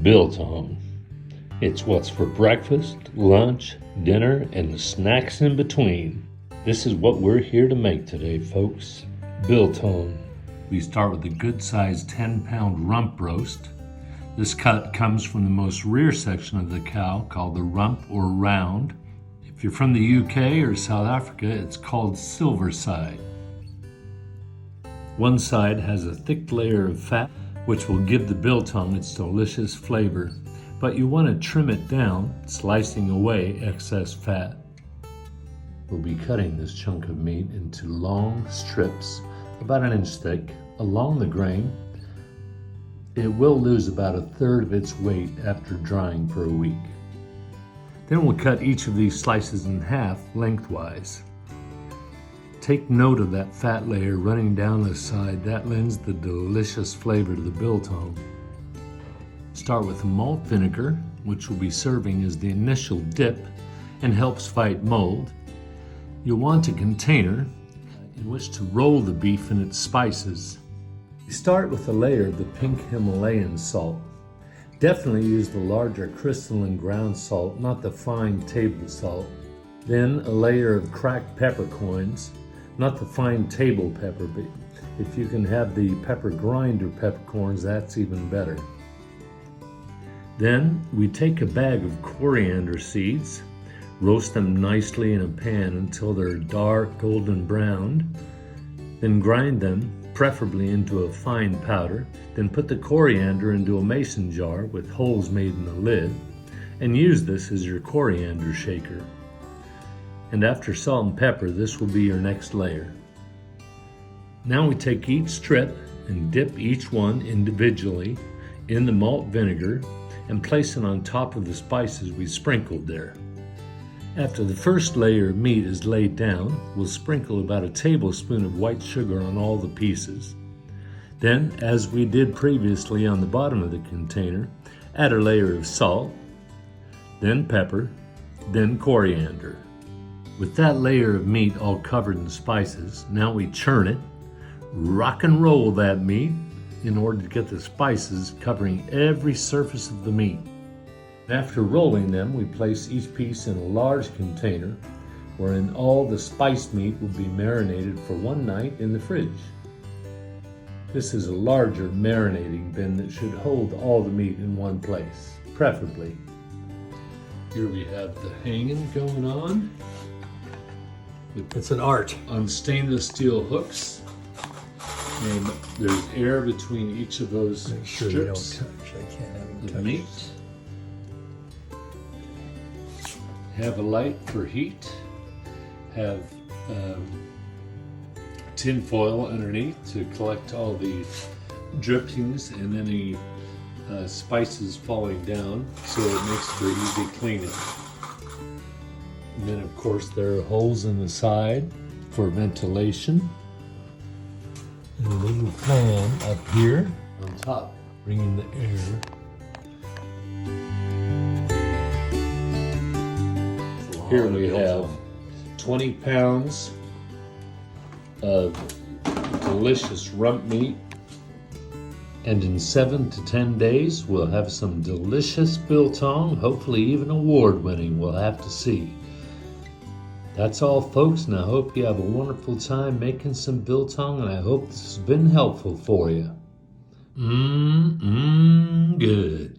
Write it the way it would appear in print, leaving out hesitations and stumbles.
Biltong. It's what's for breakfast, lunch, dinner, and the snacks in between. This is what we're here to make today, folks. Biltong. We start with a good-sized 10-pound rump roast. This cut comes from the most rear section of the cow, called the rump or round. If you're from the UK or South Africa, it's called silver side. One side has a thick layer of fat, which will give the biltong its delicious flavor, but you want to trim it down, slicing away excess fat. We'll be cutting this chunk of meat into long strips, about an inch thick, along the grain. It will lose about a third of its weight after drying for a week. Then we'll cut each of these slices in half lengthwise. Take note of that fat layer running down the side. That lends the delicious flavor to the biltong. Start with malt vinegar, which will be serving as the initial dip and helps fight mold. You'll want a container in which to roll the beef and its spices. Start with a layer of the pink Himalayan salt. Definitely use the larger crystalline ground salt, not the fine table salt. Then a layer of cracked peppercorns, not the fine table pepper. If you can have the pepper grinder peppercorns, that's even better. Then we take a bag of coriander seeds, roast them nicely in a pan until they're dark golden brown, then grind them, preferably into a fine powder. Then put the coriander into a mason jar with holes made in the lid, and use this as your coriander shaker. And after salt and pepper, this will be your next layer. Now we take each strip and dip each one individually in the malt vinegar and place it on top of the spices we sprinkled there. After the first layer of meat is laid down, we'll sprinkle about a tablespoon of white sugar on all the pieces. Then, as we did previously on the bottom of the container, add a layer of salt, then pepper, then coriander. With that layer of meat all covered in spices, now we churn it, rock and roll that meat in order to get the spices covering every surface of the meat. After rolling them, we place each piece in a large container wherein all the spiced meat will be marinated for one night in the fridge. This is a larger marinating bin that should hold all the meat in one place, preferably. Here we have the hanging going on. It's an art. On stainless steel hooks. And there's air between each of those Make sure they don't strips touch. I can't have them of touch. meat. Have a light for heat. Have tin foil underneath to collect all the drippings and any spices falling down, so it makes for easy cleaning. And then of course there are holes in the side for ventilation. And a little fan up here on top, bringing the air. Here we have 20 pounds of delicious rump meat, and in 7 to 10 days we'll have some delicious biltong, hopefully even award-winning. We'll have to see. That's all, folks, and I hope you have a wonderful time making some biltong, and I hope this has been helpful for you. Good.